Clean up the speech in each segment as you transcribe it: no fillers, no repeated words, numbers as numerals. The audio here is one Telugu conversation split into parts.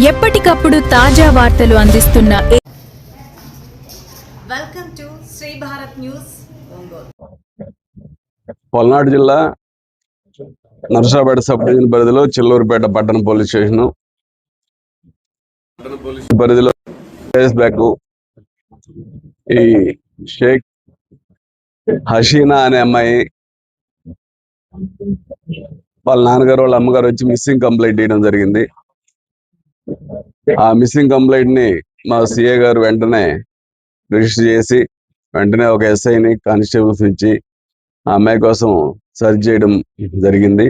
ఎప్పటికప్పుడు తాజా వార్తలు అందిస్తున్న welcome to Shri Bharat news Ongole. Palnadu జిల్లా నరసరావుపేట సబ్ డివిజన్ పరిధిలో చిల్లూరుపేట పట్టణ పోలీస్ స్టేషన్ పరిధిలో డేస్ బ్యాక్ ఈ షేక్ హసీనా అనే అమ్మాయి వాళ్ళ నాన్నగారు వాళ్ళ అమ్మగారు వచ్చి మిస్సింగ్ కంప్లైంట్ ఇవ్వడం జరిగింది. ఆ మిస్సింగ్ కంప్లైంట్ ని మా సిఏ గారు వెంటనే రిజిస్టర్ చేసి వెంటనే ఒక ఎస్ఐని కానిస్టేబుల్స్ ఇచ్చి ఆ అమ్మాయి కోసం సెర్చ్ చేయడం జరిగింది.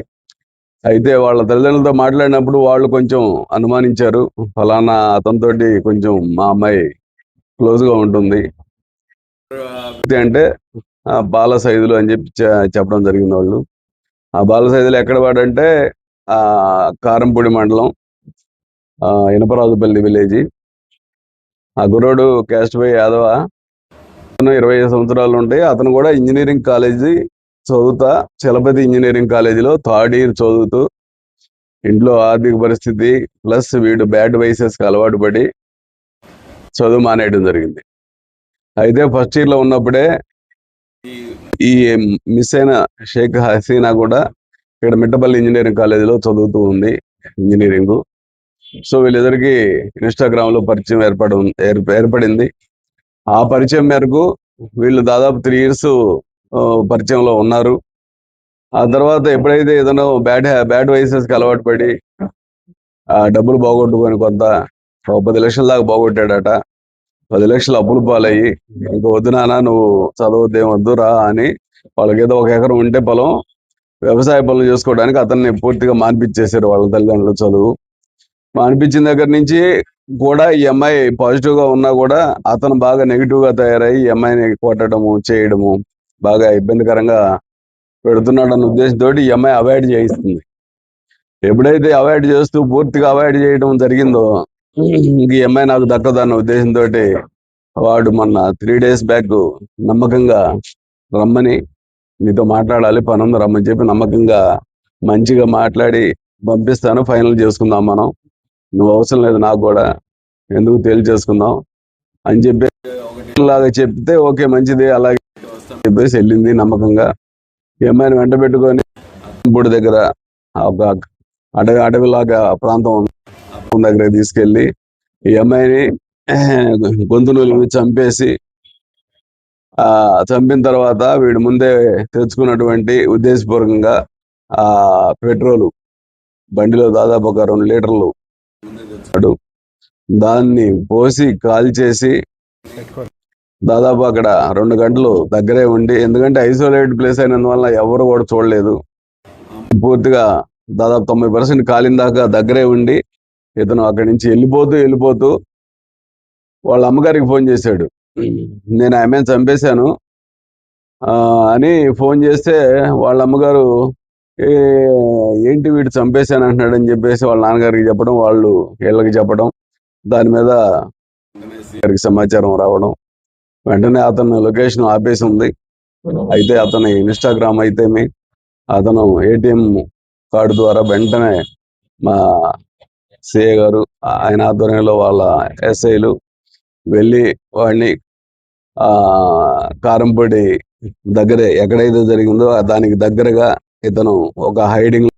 అయితే వాళ్ళ తల్లిదండ్రులతో మాట్లాడినప్పుడు వాళ్ళు కొంచెం అనుమానించారు, ఫలానా అతనితోటి కొంచెం మా అమ్మాయి క్లోజ్గా ఉంటుంది అంటే బాల సైదులు అని చెప్పి చెప్పడం జరిగింది. వాళ్ళు ఆ బాల సైదులు ఎక్కడ వాడంటే కారంపూడి మండలం ఇనపరాజుపల్లి విలేజ్. ఆ గుర్రోడు క్యాస్ట్ బై యాదవ, 25 సంవత్సరాలు ఉంటాయి. అతను కూడా ఇంజనీరింగ్ కాలేజీ చదువుతా చలపతి ఇంజనీరింగ్ కాలేజీలో 3rd ఇయర్ చదువుతూ ఇంట్లో ఆర్థిక పరిస్థితి ప్లస్ వీడు బ్యాడ్ వైసెస్కి అలవాటు పడి చదువు మానేయడం జరిగింది. అయితే ఫస్ట్ ఇయర్లో ఉన్నప్పుడే ఈ మిస్ అయిన షేక్ హసీనా కూడా ఇక్కడ మిట్టపల్లి ఇంజనీరింగ్ కాలేజీలో చదువుతూ ఉంది ఇంజనీరింగ్. సో వీళ్ళిద్దరికి ఇన్స్టాగ్రామ్లో పరిచయం ఏర్పడింది. ఆ పరిచయం మేరకు వీళ్ళు దాదాపు 3 years పరిచయంలో ఉన్నారు. ఆ తర్వాత ఎప్పుడైతే ఏదైనా బ్యాడ్ వైసెస్కి అలవాటు పడి డబ్బులు పోగొట్టుకొని కొంత 10 లక్షల దాకా పోగొట్టాడట. 10 లక్షలు అప్పులు పాలయ్యి ఇంక వద్దు నాన్న నువ్వు చదవద్దేం వద్దు రా అని వాళ్ళకి ఏదో 1 ఎకరం ఉంటే పొలం వ్యవసాయ పనులు చేసుకోవడానికి అతన్ని పూర్తిగా మాన్పించేశారు వాళ్ళ తల్లిదండ్రులు. చదువు మానిపించిన దగ్గర నుంచి కూడా ఈ అమ్మాయి పాజిటివ్గా ఉన్నా కూడా అతను బాగా నెగిటివ్గా తయారై ఈ అమ్మాయిని కొట్టడము చేయడము బాగా ఇబ్బందికరంగా పెడుతున్నాడు అన్న ఉద్దేశంతో ఈ అమ్మాయి అవాయిడ్ చేయిస్తుంది. ఎప్పుడైతే అవాయిడ్ చేస్తూ పూర్తిగా అవాయిడ్ చేయడం జరిగిందో ఈ అమ్మాయి నాకు దక్కదన్న ఉద్దేశంతో వాడు మొన్న 3 days బ్యాక్ నమ్మకంగా రమ్మని నీతో మాట్లాడాలి పని ఉంది రమ్మని చెప్పి నమ్మకంగా మంచిగా మాట్లాడి పంపిస్తాను, ఫైనల్ చేసుకుందాం మనం, నువ్వు అవసరం లేదు నాకు కూడా, ఎందుకు తేల్చేసుకుందాం అని చెప్పి లాగా చెప్తే ఓకే మంచిది అలాగే చెప్పేసి వెళ్ళింది నమ్మకంగా. ఈ అమ్మాయిని వెంట పెట్టుకొని బుడి దగ్గర ఒక అడవిలాగా ప్రాంతం దగ్గర తీసుకెళ్ళి ఈ అమ్మాయిని గొంతును చంపేసి చంపిన తర్వాత వీడు ముందే తెచ్చుకున్నటువంటి ఉద్దేశపూర్వకంగా ఆ పెట్రోలు బండిలో దాదాపు ఒక 2 లీటర్లు దాన్ని పోసి కాల్చేసి దాదాపు అక్కడ 2 గంటలు దగ్గరే ఉండి, ఎందుకంటే ఐసోలేటెడ్ ప్లేస్ అయినందువల్ల ఎవరు కూడా చూడలేదు, పూర్తిగా దాదాపు 90% కాలిన దాకా దగ్గరే ఉండి ఇతను అక్కడి నుంచి వెళ్ళిపోతూ వాళ్ళ అమ్మగారికి ఫోన్ చేశాడు. నేను ఆమెను చంపేశాను అని ఫోన్ చేస్తే వాళ్ళ అమ్మగారు ఏంటి వీడు చంపేశాను అంటున్నాడు అని చెప్పేసి వాళ్ళ నాన్నగారికి చెప్పడం, వాళ్ళు వీళ్ళకి చెప్పడం, దాని మీద సమాచారం రావడం, వెంటనే అతను లొకేషన్ ఆపేసి ఉంది. అయితే అతని ఇన్స్టాగ్రామ్ అయితే అతను ATM కార్డు ద్వారా వెంటనే మా సిఏ గారు ఆయన ఆధ్వర్యంలో వాళ్ళ ఎస్ఐలు వెళ్ళి వాడిని కారంపొడి దగ్గరే ఎక్కడైతే జరిగిందో దానికి దగ్గరగా ఇతను ఒక హైడింగ్